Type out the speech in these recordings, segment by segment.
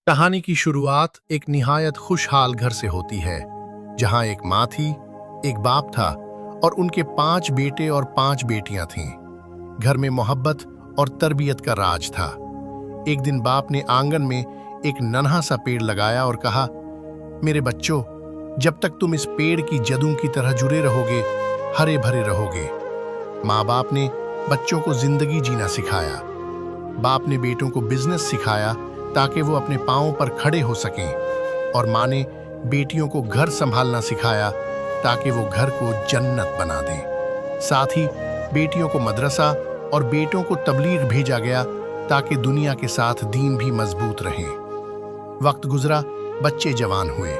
कहानी की शुरुआत एक निहायत खुशहाल घर से होती है, जहां एक माँ थी, एक बाप था और उनके 5 बेटे और 5 बेटियां थीं। घर में मोहब्बत और तरबियत का राज था। एक दिन बाप ने आंगन में एक नन्हा सा पेड़ लगाया और कहा, मेरे बच्चों, जब तक तुम इस पेड़ की जड़ों की तरह जुड़े रहोगे, हरे भरे रहोगे। माँ बाप ने बच्चों को जिंदगी जीना सिखाया। बाप ने बेटों को बिजनेस सिखाया ताकि वो अपने पांवों पर खड़े हो सकें, और माँ ने बेटियों को घर संभालना सिखाया ताकि वो घर को जन्नत बना दें। साथ ही बेटियों को मदरसा और बेटों को तबलीग भेजा गया ताकि दुनिया के साथ दीन भी मजबूत रहे। वक्त गुजरा, बच्चे जवान हुए।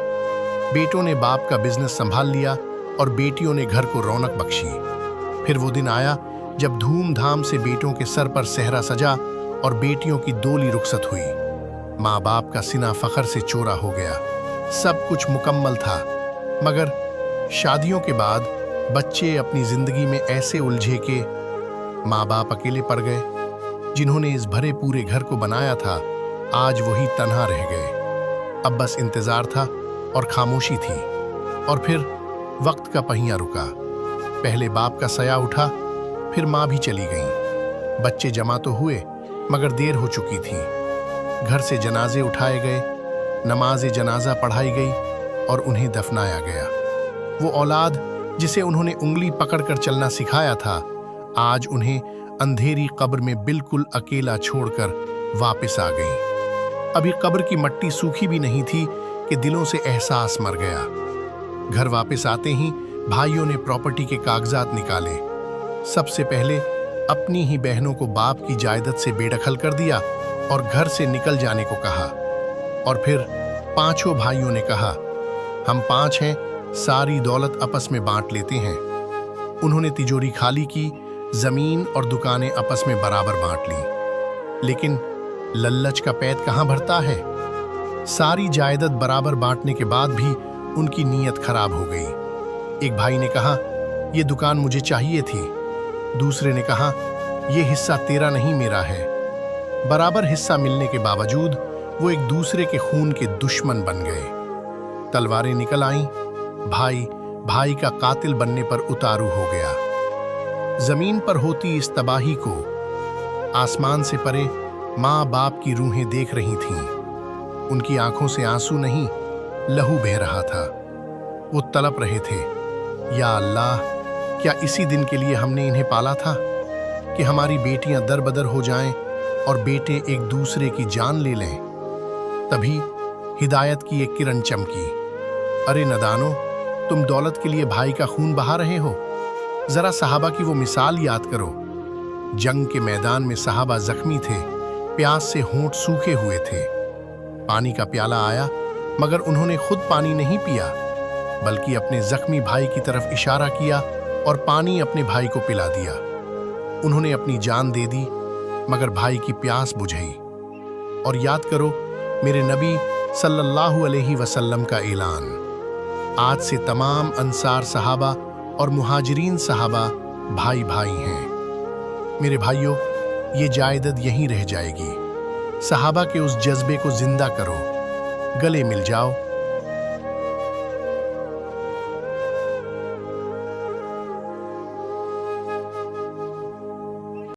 बेटों ने बाप का बिजनेस संभाल लिया और बेटियों ने घर को रौनक बख्शी। फिर वो दिन आया जब धूमधाम से बेटों के सर पर सेहरा सजा और बेटियों की डोली रुखसत हुई। माँ बाप का सीना फखर से चौड़ा हो गया। सब कुछ मुकम्मल था, मगर शादियों के बाद बच्चे अपनी जिंदगी में ऐसे उलझे कि माँ बाप अकेले पड़ गए। जिन्होंने इस भरे पूरे घर को बनाया था, आज वही तन्हा रह गए। अब बस इंतजार था और खामोशी थी। और फिर वक्त का पहिया रुका। पहले बाप का सया उठा, फिर माँ भी चली गई। बच्चे जमा तो हुए, मगर देर हो चुकी थी। घर से जनाजे उठाए गए, नमाज जनाजा पढ़ाई गई और उन्हें दफनाया गया। वो औलाद जिसे उन्होंने उंगली पकड़कर चलना सिखाया था, आज उन्हें अंधेरी कब्र में बिल्कुल अकेला छोड़कर वापस आ गई। अभी कब्र की मट्टी सूखी भी नहीं थी कि दिलों से एहसास मर गया। घर वापस आते ही भाइयों ने प्रॉपर्टी के कागजात निकाले। सबसे पहले अपनी ही बहनों को बाप की जायदाद से बेदखल कर दिया और घर से निकल जाने को कहा। और फिर 5 भाइयों ने कहा, हम 5 हैं, सारी दौलत आपस में बांट लेते हैं। उन्होंने तिजोरी खाली की, जमीन और दुकानें आपस में बराबर बांट ली। लेकिन लल्लच का पेट कहाँ भरता है। सारी जायदाद बराबर बांटने के बाद भी उनकी नीयत खराब हो गई। एक भाई ने कहा, ये दुकान मुझे चाहिए थी। दूसरे ने कहा, ये हिस्सा तेरा नहीं, मेरा है। बराबर हिस्सा मिलने के बावजूद वो एक दूसरे के खून के दुश्मन बन गए। तलवारें निकल आईं। भाई भाई का कातिल बनने पर उतारू हो गया। जमीन पर होती इस तबाही को आसमान से परे माँ बाप की रूहें देख रही थीं। उनकी आंखों से आंसू नहीं, लहू बह रहा था। वो तड़प रहे थे, या अल्लाह, क्या इसी दिन के लिए हमने इन्हें पाला था कि हमारी बेटियां दरबदर हो जाएं और बेटे एक दूसरे की जान ले लें। तभी हिदायत की एक किरण चमकी। अरे नदानो, तुम दौलत के लिए भाई का खून बहा रहे हो। जरा सहाबा की वो मिसाल याद करो। जंग के मैदान में सहाबा जख्मी थे, प्यास से होंठ सूखे हुए थे। पानी का प्याला आया, मगर उन्होंने खुद पानी नहीं पिया, बल्कि अपने जख्मी भाई की तरफ इशारा किया और पानी अपने भाई को पिला दिया। उन्होंने अपनी जान दे दी, मगर भाई की प्यास बुझाई। और याद करो मेरे नबी सल्लल्लाहु अलैहि वसल्लम का ऐलान, आज से तमाम अंसार सहाबा और मुहाजिरीन सहाबा भाई भाई हैं। मेरे भाइयों, ये जायदाद यहीं रह जाएगी। सहाबा के उस जज्बे को जिंदा करो, गले मिल जाओ